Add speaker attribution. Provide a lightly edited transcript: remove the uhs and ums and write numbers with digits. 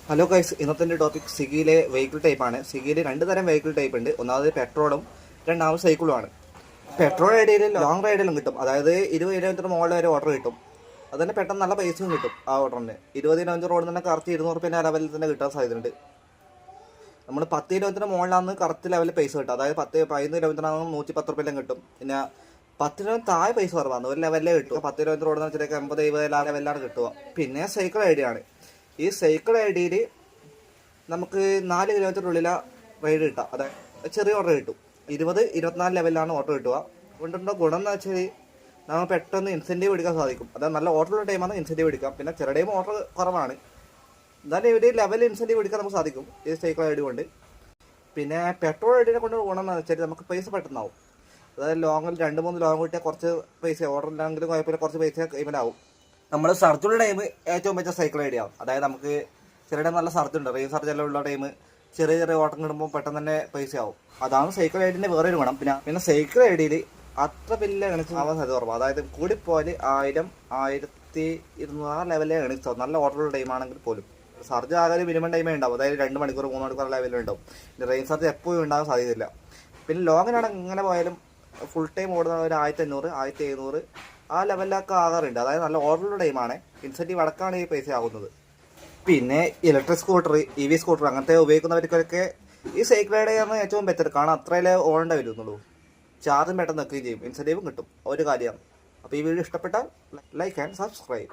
Speaker 1: Hello guys, ഇന്നത്തെ topic സ്വിഗ്ഗിയിലെ vehicle ടൈപ്പാണ്. സ്വിഗ്ഗിയിൽ രണ്ട് തരം വെഹിക്കിൾ ടൈപ്പ് ഉണ്ട്. ഒന്നാമത് പെട്രോളും രണ്ടാമത് സൈക്കിളുമാണ്. പെട്രോൾ റൈഡിൽ ലോങ് റൈഡിലും കിട്ടും. അതായത് 20 കിലോമീറ്റർ മുകളിൽ വരെ ഓർഡർ കിട്ടും. അതുതന്നെ പെട്ടെന്ന് നല്ല പൈസയും കിട്ടും ആ ഓർഡറിന്. 20 കിലോമീറ്റർ റോഡിൽ തന്നെ കറക്റ്റ് 200 രൂപ ലെവലിൽ തന്നെ കിട്ടാൻ സാധ്യതയുണ്ട്. നമ്മൾ 10 കിലോമീറ്റർ മുകളിലാണ് കറക്റ്റ് ലെവലിൽ പൈസ കിട്ടും. അതായത് 15 കിലോമീറ്ററാണെങ്കിൽ 110 രൂപയെല്ലാം കിട്ടും. പിന്നെ 10 കിലോമീറ്റർ താഴെ പൈസ കുറവാണ്, ഒരു ലെവലിലേ കിട്ടും. 10 കിലോമീറ്റർ റോഡ് എന്ന് വെച്ചാൽ 80-70 ലെവലിലാണ് കിട്ടുക. പിന്നെ സൈക്കിൾ ഐഡിയ ആണ്. ഈ സൈക്കിൾ ഐഡിയയിൽ നമുക്ക് 4 കിലോമീറ്ററിനുള്ളിൽ റൈഡ് കിട്ടാം. അതായത് ചെറിയ ഓർഡർ കിട്ടും. 20-24 ലെവലിലാണ് ഓർഡർ കിട്ടുക. അതുകൊണ്ടുള്ള ഗുണം എന്ന് വെച്ചാൽ നമ്മൾ പെട്ടെന്ന് ഇൻസെൻറ്റീവ് എടുക്കാൻ സാധിക്കും. അതായത് നല്ല ഓർഡറുള്ള ടൈമാണ് ഇൻസെൻറ്റീവ് എടുക്കാം. പിന്നെ ചില ടൈം ഓർഡർ കുറവാണ്, എന്നാലും ഇവിടെ ലെവലിൽ ഇൻസെൻറ്റീവ് എടുക്കാൻ നമുക്ക് സാധിക്കും ഈ സൈക്കിൾ ഐഡി കൊണ്ട്. പിന്നെ പെട്രോൾ ഐഡിയെ കൊണ്ട് ഗുണം എന്ന് വെച്ചാൽ നമുക്ക് പൈസ പെട്ടെന്നാവും. അതായത് ലോങ്ങിൽ 2-3 ലോങ് കിട്ടിയാൽ കുറച്ച് പൈസ, ഓർഡർ ഇല്ലെങ്കിലും കുഴപ്പമില്ല, കുറച്ച് പൈസ കൈമലാവും. നമ്മൾ സർച്ചുള്ള ടൈം ഏറ്റവും വെച്ച സൈക്കിൾ ഐഡിയ ആവും. അതായത് നമുക്ക് ചില ടൈം നല്ല സർച്ച് ഉണ്ട്, റെയിൻ സർച്ച് എല്ലാം ഉള്ള ടൈം ചെറിയ ചെറിയ ഓട്ടം കിടുമ്പോൾ പെട്ടെന്ന് തന്നെ പൈസ ആവും. അതാണ് സൈക്കിൾ ഐഡിൻ്റെ വേറൊരു ഗുണം. പിന്നെ സൈക്കിൾ ഐഡിയിൽ അത്ര വലിയ എണിച്ച് ആവാൻ സാധ്യത കുറവാണ്. അതായത് കൂടിപ്പോയാൽ 1000-1200 ആ ലെവലിലെ എണിച്ചോ നല്ല ഓർഡറുള്ള ടൈമാണെങ്കിൽ പോലും. സർജ് ആകാതെ മിനിമം ടൈമേ ഉണ്ടാവും. അതായത് 2 മണിക്കൂർ 3 മണിക്കൂർ ലെവലിൽ ഉണ്ടാവും. പിന്നെ റെയിൻ സർച്ച് എപ്പോഴും ഉണ്ടാകാൻ സാധ്യതയില്ല. പിന്നെ ലോങ്ങിനാണെങ്കിൽ ഇങ്ങനെ പോയാലും ഫുൾ ടൈം ഓടുന്ന ഒരു 1500-1700 ആ ലെവലിലൊക്കെ ആകാറുണ്ട്. അതായത് നല്ല ഓർഡറുള്ള ടൈമാണ്. ഇൻസെൻറ്റീവ് അടക്കമാണ് ഈ പൈസ ആകുന്നത്. പിന്നെ ഇലക്ട്രിക് സ്കൂട്ടർ, EV സ്കൂട്ടർ അങ്ങനത്തെ ഉപയോഗിക്കുന്നവർക്കൊക്കെ ഈ സൈക്കിൾ റൈഡാണ് ഏറ്റവും ബെറ്റർ. കാരണം അത്രയിലേ ഓടേണ്ട വരുന്നുള്ളൂ. ചാർജും പെട്ടെന്ന് നിൽക്കുകയും ചെയ്യും, ഇൻസെൻറ്റീവും കിട്ടും. ഒരു കാര്യമാണ്. അപ്പോൾ ഈ വീഡിയോ ഇഷ്ടപ്പെട്ടാൽ ലൈക്ക് ആൻഡ് സബ്സ്ക്രൈബ്.